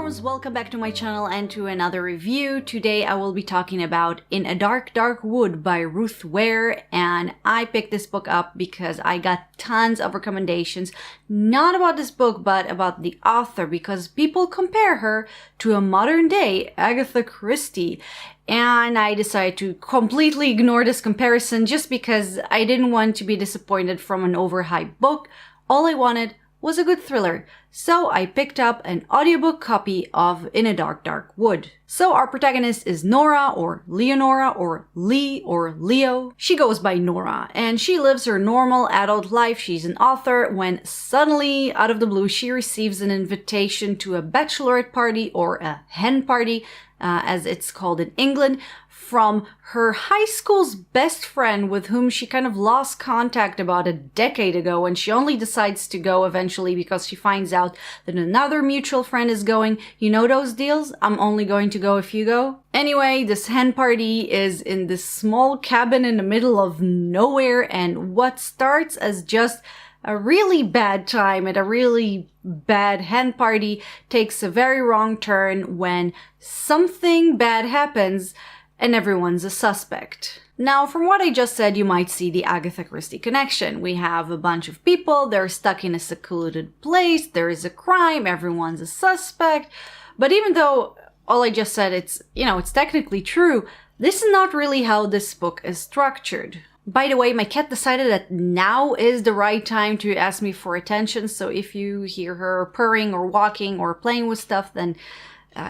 bookworms, welcome back to my channel and to another review. Today I will be talking about In a Dark Dark Wood by Ruth Ware, and I picked this book up because I got tons of recommendations, not about this book but about the author, because people compare her to a modern day Agatha Christie. And I decided to completely ignore this comparison just because I didn't want to be disappointed from an overhyped book. All I wanted was a good thriller, so I picked up an audiobook copy of In a Dark Dark Wood. So our protagonist is Nora, or Leonora, or Lee, or Leo. She goes by Nora, and she lives her normal adult life. She's an author when suddenly, out of the blue, she receives an invitation to a bachelorette party, or a hen party, as it's called in England, from her high school's best friend with whom she kind of lost contact about a decade ago, and she only decides to go eventually because she finds out that another mutual friend is going. You know those deals? I'm only going to go if you go. Anyway, this hen party is in this small cabin in the middle of nowhere, and what starts as just a really bad time at a really bad hen party takes a very wrong turn when something bad happens and everyone's a suspect. Now, from what I just said, you might see the Agatha Christie connection. We have a bunch of people, they're stuck in a secluded place, there is a crime, everyone's a suspect. But even though all I just said, it's technically true, this is not really how this book is structured. By the way, my cat decided that now is the right time to ask me for attention, so if you hear her purring or walking or playing with stuff, then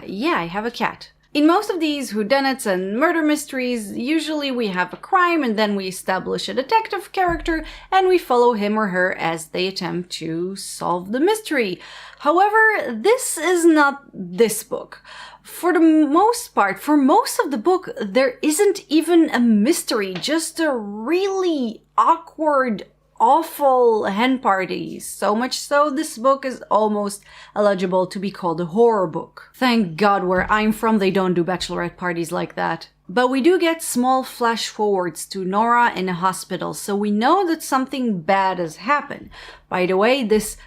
yeah, I have a cat. In most of these whodunits and murder mysteries, usually we have a crime and then we establish a detective character and we follow him or her as they attempt to solve the mystery. However, this is not this book. For the most part, for most of the book, there isn't even a mystery, just a really awkward, awful hen party. So much so, this book is almost eligible to be called a horror book. Thank God where I'm from they don't do bachelorette parties like that. But we do get small flash forwards to Nora in a hospital, so we know that something bad has happened. By the way, this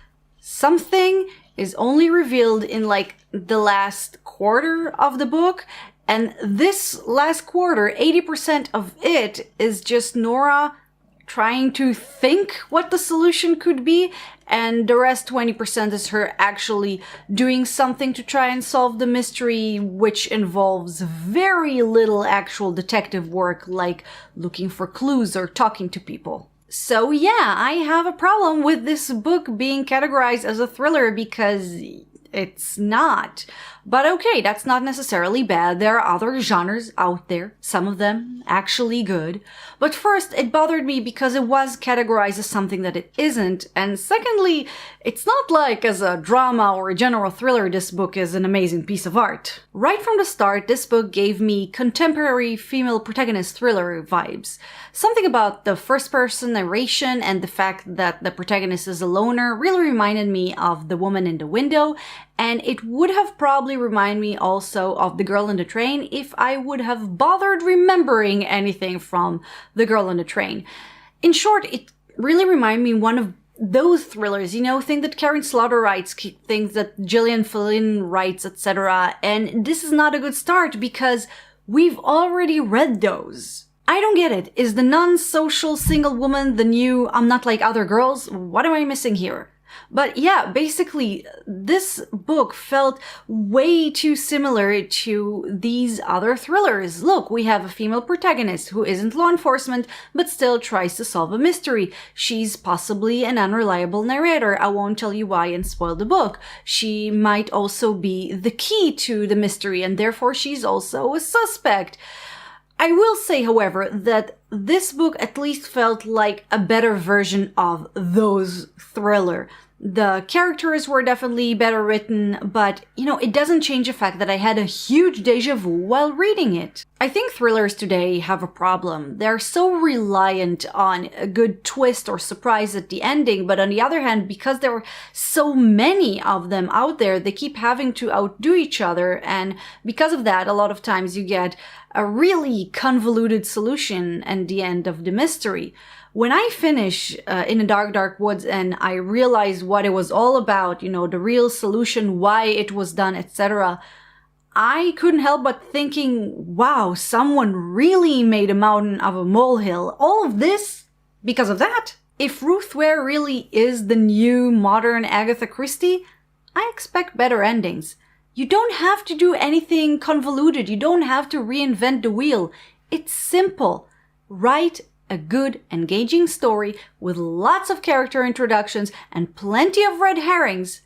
something is only revealed in like the last quarter of the book, and this last quarter, 80% of it is just Nora trying to think what the solution could be, and the rest 20% is her actually doing something to try and solve the mystery, which involves very little actual detective work, like looking for clues or talking to people. So yeah, I have a problem with this book being categorized as a thriller because it's not. But okay, that's not necessarily bad. There are other genres out there, some of them actually good. But first, it bothered me because it was categorized as something that it isn't. And secondly, it's not like as a drama or a general thriller this book is an amazing piece of art. Right from the start, this book gave me contemporary female protagonist thriller vibes. Something about the first-person narration and the fact that the protagonist is a loner really reminded me of The Woman in the Window, and it would have probably reminded me also of The Girl on the Train if I would have bothered remembering anything from The Girl on the Train. In short, it really reminded me one of those thrillers, things that Karen Slaughter writes, things that Gillian Flynn writes, etc. And this is not a good start because we've already read those. I don't get it. Is the non-social single woman the new I'm not like other girls? What am I missing here? But yeah, basically, this book felt way too similar to these other thrillers. Look, we have a female protagonist who isn't law enforcement, but still tries to solve a mystery. She's possibly an unreliable narrator. I won't tell you why and spoil the book. She might also be the key to the mystery, and therefore she's also a suspect. I will say, however, that this book at least felt like a better version of those thriller. The characters were definitely better written, but, it doesn't change the fact that I had a huge déjà vu while reading it. I think thrillers today have a problem. They're so reliant on a good twist or surprise at the ending, but on the other hand, because there are so many of them out there, they keep having to outdo each other, and because of that, a lot of times you get a really convoluted solution at the end of the mystery. When I finish In the Dark, Dark Woods and I realize what it was all about, you know, the real solution, why it was done, etc., I couldn't help but thinking, wow, someone really made a mountain of a molehill. All of this because of that. If Ruth Ware really is the new modern Agatha Christie, I expect better endings. You don't have to do anything convoluted. You don't have to reinvent the wheel. It's simple. Write a good, engaging story with lots of character introductions and plenty of red herrings.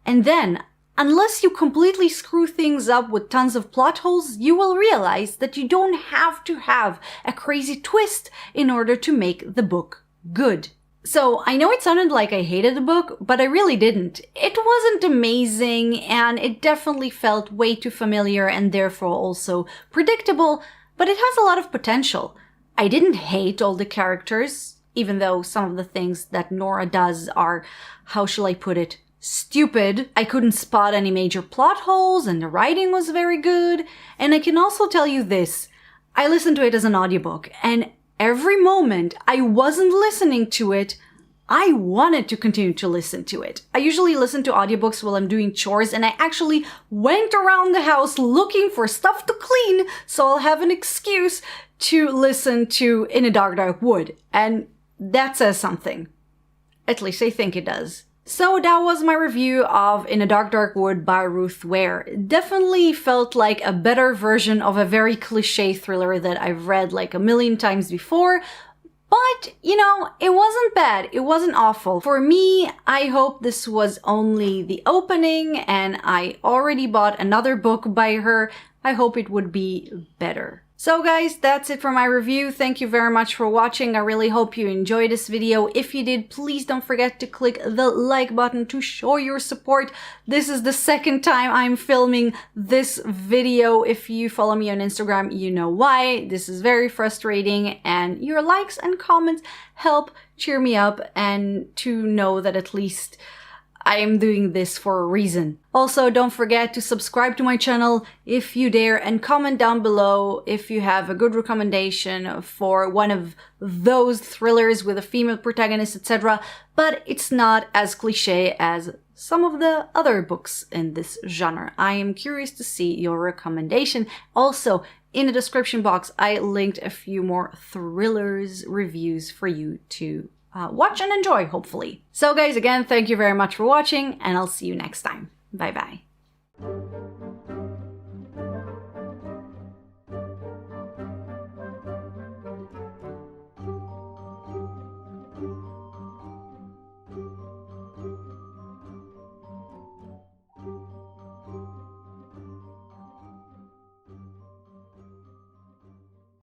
And then, unless you completely screw things up with tons of plot holes, you will realize that you don't have to have a crazy twist in order to make the book good. So, I know it sounded like I hated the book, but I really didn't. It wasn't amazing, and it definitely felt way too familiar and therefore also predictable, but it has a lot of potential. I didn't hate all the characters, even though some of the things that Nora does are, how shall I put it, stupid. I couldn't spot any major plot holes, and the writing was very good. And I can also tell you this, I listened to it as an audiobook, and every moment I wasn't listening to it, I wanted to continue to listen to it. I usually listen to audiobooks while I'm doing chores, and I actually went around the house looking for stuff to clean so I'll have an excuse to listen to In a Dark, Dark Wood. And that says something. At least I think it does. So that was my review of In a Dark, Dark Wood by Ruth Ware. It definitely felt like a better version of a very cliché thriller that I've read like a million times before. But, you know, it wasn't bad. It wasn't awful. For me, I hope this was only the opening and I already bought another book by her. I hope it would be better. So guys, that's it for my review. Thank you very much for watching. I really hope you enjoyed this video. If you did, please don't forget to click the like button to show your support. This is the second time I'm filming this video. If you follow me on Instagram, you know why. This is very frustrating, and your likes and comments help cheer me up and to know that at least I am doing this for a reason. Also, don't forget to subscribe to my channel if you dare, and comment down below if you have a good recommendation for one of those thrillers with a female protagonist, etc. But it's not as cliche as some of the other books in this genre. I am curious to see your recommendation. Also, in the description box, I linked a few more thrillers reviews for you to watch and enjoy, hopefully. So guys, again, thank you very much for watching, and I'll see you next time. Bye bye.